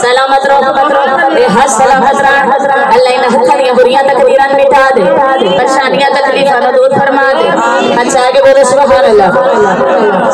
سلامت رہو اے ہر سلامت رہو اللہ ان ہتھلیاں بریاں تقدیران مٹا دے پریشانیاں تکلیفاں دور فرما دے اچھا آگے بولو سبحان اللہ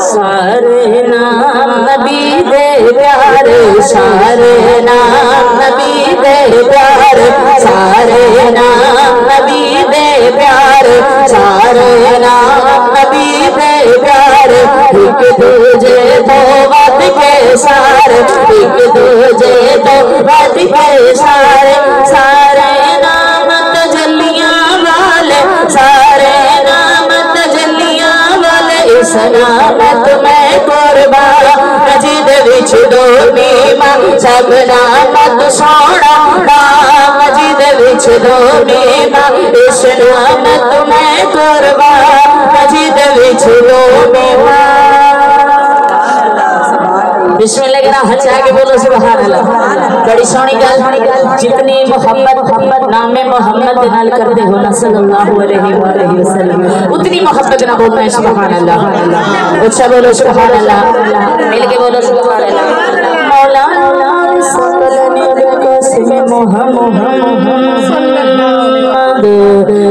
سارے نام نبی دے پیارے سارے نام نبی دے پیارے سارے نام نبی دے پیارے سارے نام نبی دے پیارے ایک دوجے تو ود کے سارے ایک دوجے تو ود کے سارے سارے نام تجلیاں والے سارے نام تجلیاں والے اس نامت میں قربان مجید وچ دو نیما سب نامت سونا نام مجید وچ دو نیما اس نامت میں قربان مجید وچ دو نیما بسم اللہ کے نام ہچا کے بولو سبحان اللہ بڑی سونی گل جتنی محبت نام محمد نال کرتے ہو صلی اللہ علیہ وآلہ وسلم اتنی محبت نہ بولنا ہے سبحان اللہ اچھا بولو سبحان اللہ مل کے بولو سبحان اللہ مولا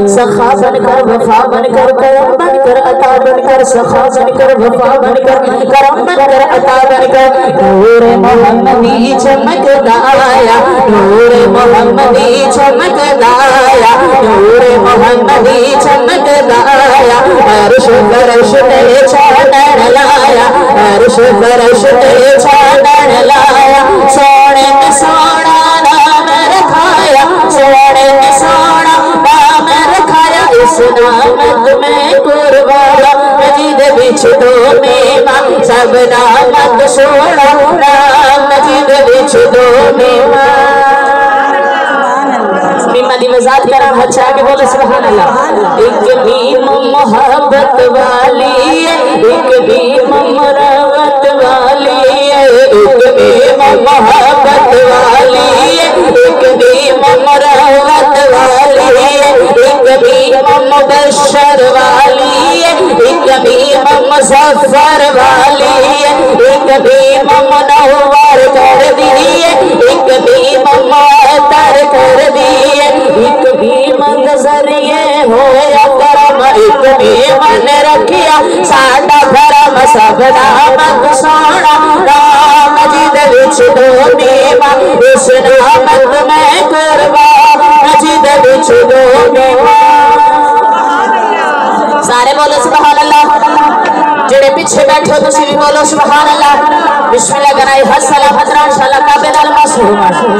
سخا بن کر وفا بن کر کرم بن کر عطا بن کر سخا بن کر وفا بن کر کرم بن کر عطا بن کر نور محمدی چمکتا آیا نور محمدی چمکتا آیا نور محمدی چمکتا آیا عرش فرش تے چھاڑن لایا عرش فرش تے چھاڑن لایا سونے میں سونا نام رکھایا سونے میں سونا نام رکھایا اس نامت میں قربان مجید بچ دو نیما سب نامت سونا نام مجید بچ دو نیما میمہ دی وضاحت کرام اچھا آگے بولو سبحان اللہ ایک بیم محبت والی ایک بیم مروت والی ایک بیم محبت والی ایک بیم مروت والی ایک بیم مبشر والی ایک بیم مظفر والی ایک بیم منور کر دیئے ایک بیم معطر کر دیئے ایک بیم ذریعے ہویا کرم ایک بیم نے رکھیا ساڈا بھرم سب نامت سونا نام مجید وچ دو نیما اس نامت میں قربان مجید وچ دو نیما سارے بولو سبحان اللہ جڑے پیچھے بیٹھے ہو تسی بھی بولو سبحان اللہ بسم اللہ کرائی حد سلامت رہا انشاءاللہ کعبے نال مسحور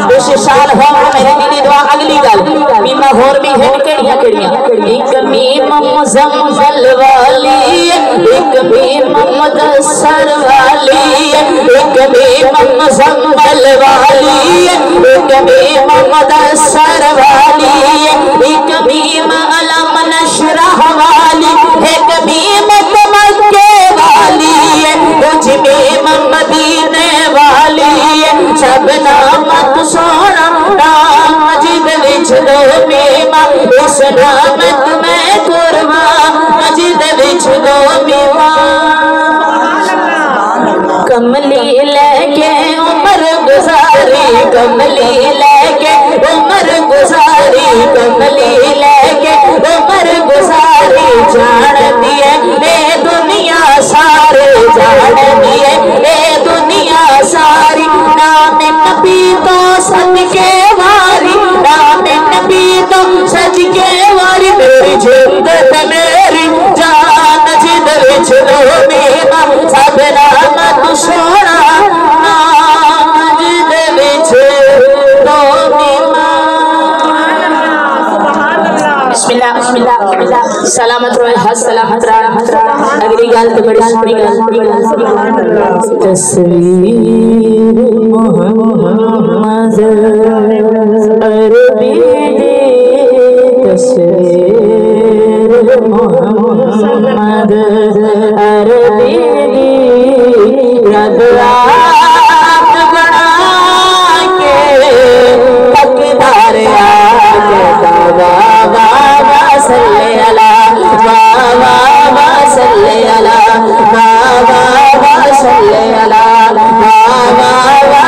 بش شال ہو میری دینی دعا اگلی گل میمہ ہور بھی ہیں کیڑیاں کیڑیاں ایک میمہ مزمل والی ایک میمہ مدثر والی ایک میمہ مزمل والی ایک میمہ مدثر والی ایک میمہ علم نشرح والی ایک میمہ مکے والی کچھ میمہ مدینے والی سب نامت سونا نام مجید وچ دو میمہ اس نامت میں قربان مجید وچ دو میمہ کملی لے کے عمر گزاری کملی لے کے عمر گزاری کملی لے کے عمر گزاری جان دیے اے دنیا سارے جان دیے اے دنیا ساری نام نبی تو صدقے واری نام نبی تو صدقے واری میری جندت میری جان جد وچ دو نیما سب نامت سونا نام جد وچ دو نیما بسم اللہ سلامت روئے حد سلامت رہا اگلی گال تو بڑی سونی گال تصویر محمد عربی تصویر محمد عربی رب آپ بنا کے تقدار آگے بابا صلی اللہ بابا صلی اللہ بابا صلی اللہ بابا